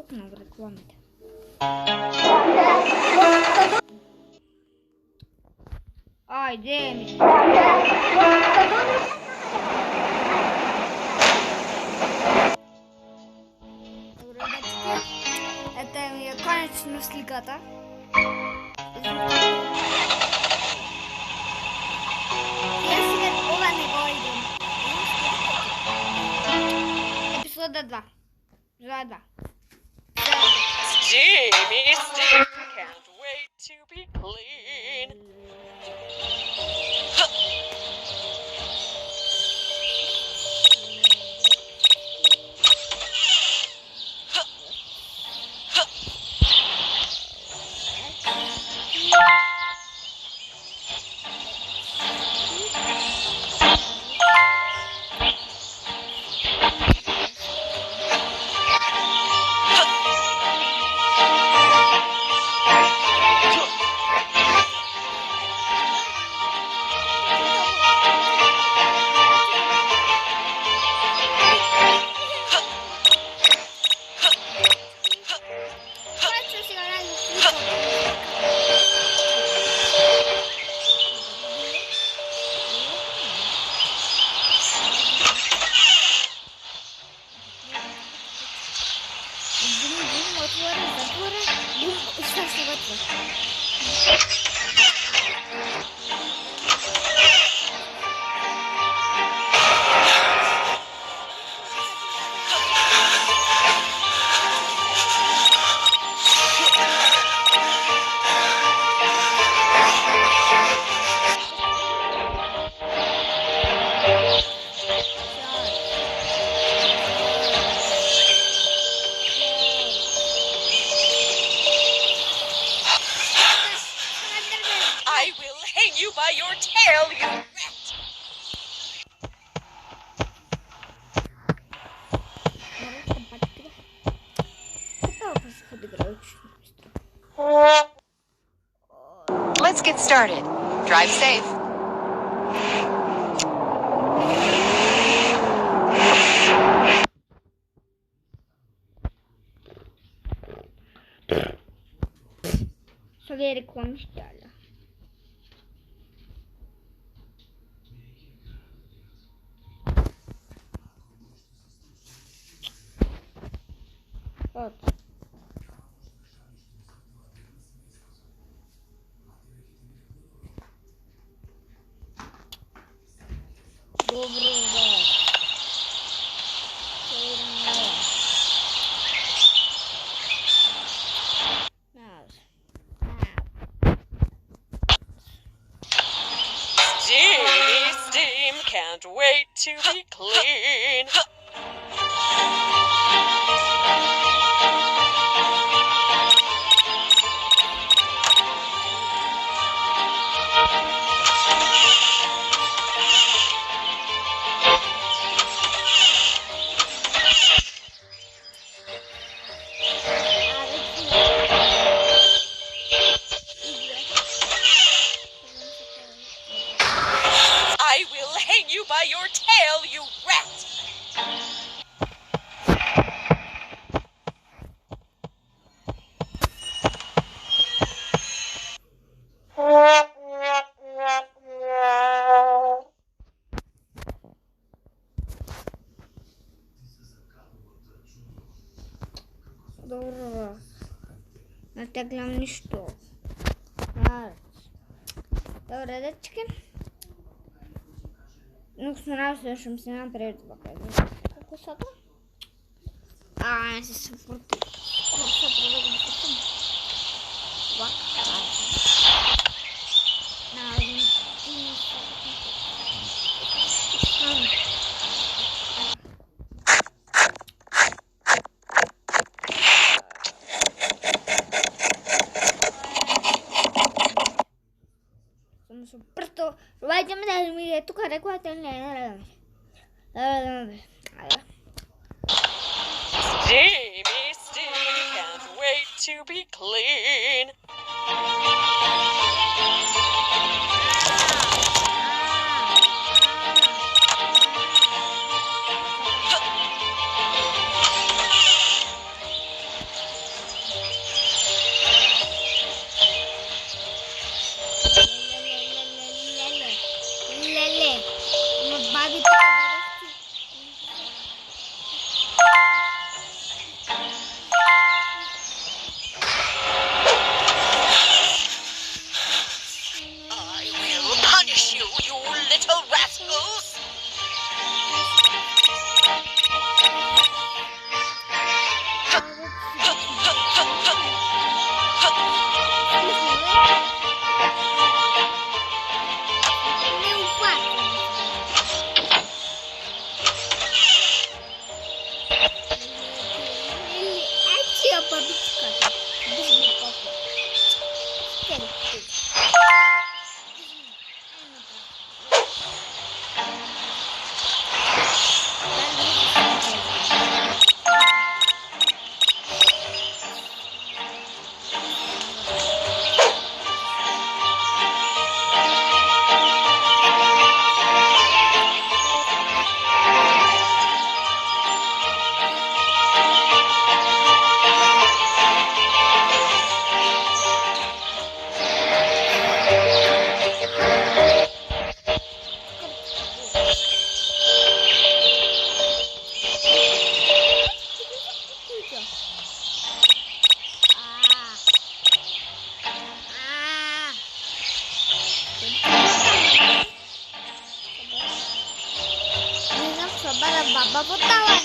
Çok mu reklamdı? Ay demiş. Это конечная слегата. Episoda 2. Já 2. Steamy, steam, can't wait to be clean. I will hang you by your tail, you rat! Let's get started. Drive safe. Sobie reklam ściele. Chodź. Доброго. Steamy, steam, can't wait to be clean. I will hang you by your tail, you rat! Здорово. Это главное что. Добре, дечки. Ну, с следующим снимаем привет показываю. Как высота? Здесь форты. Perto, vaya me da mi tu cara cuatro en Steamy, steam, can't wait to be clean. Potawan.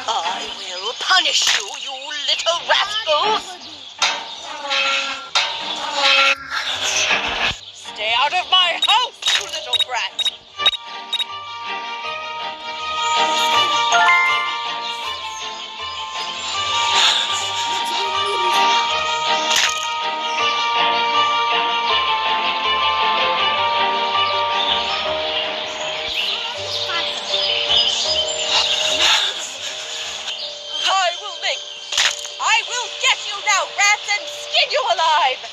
I will punish you, you little rascals! Stay out of my house, you little brat! I will get you now, rats, and skin you alive!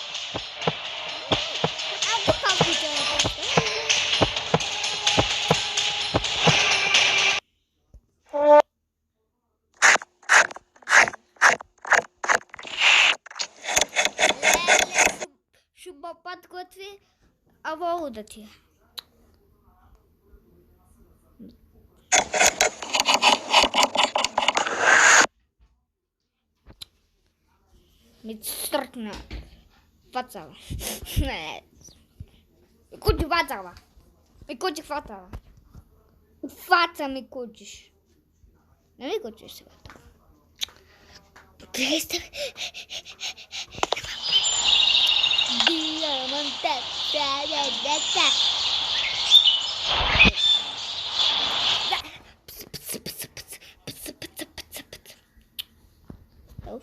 Şu babat götü ava udatıyor. Strknę. Facała. Kuci facała. Mi kuci facała. Fața mi kucisz. No mi kucisz sobie to. Jestem...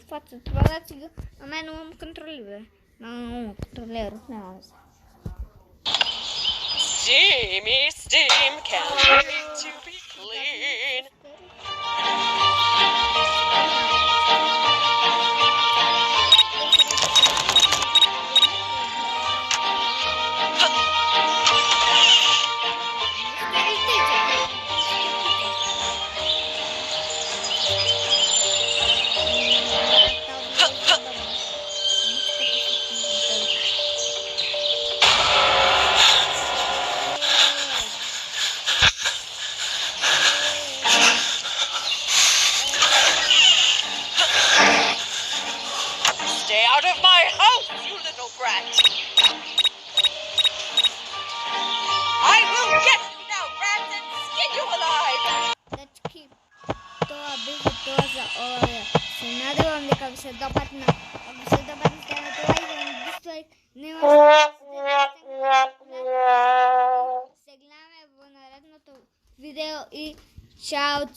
Facet, relacji, a ja nie mam kontroli. Mam kontrolerów, no. Steamy steam, can't wait to be clean. Stay out of my house, you little brat! I will get you now, rats, and skin you alive! Deci, to było za ore. Se nadawam de kako se dopadne. Ako se dopadne ste na to dislike, ne se gledаме в наредното видео и чао!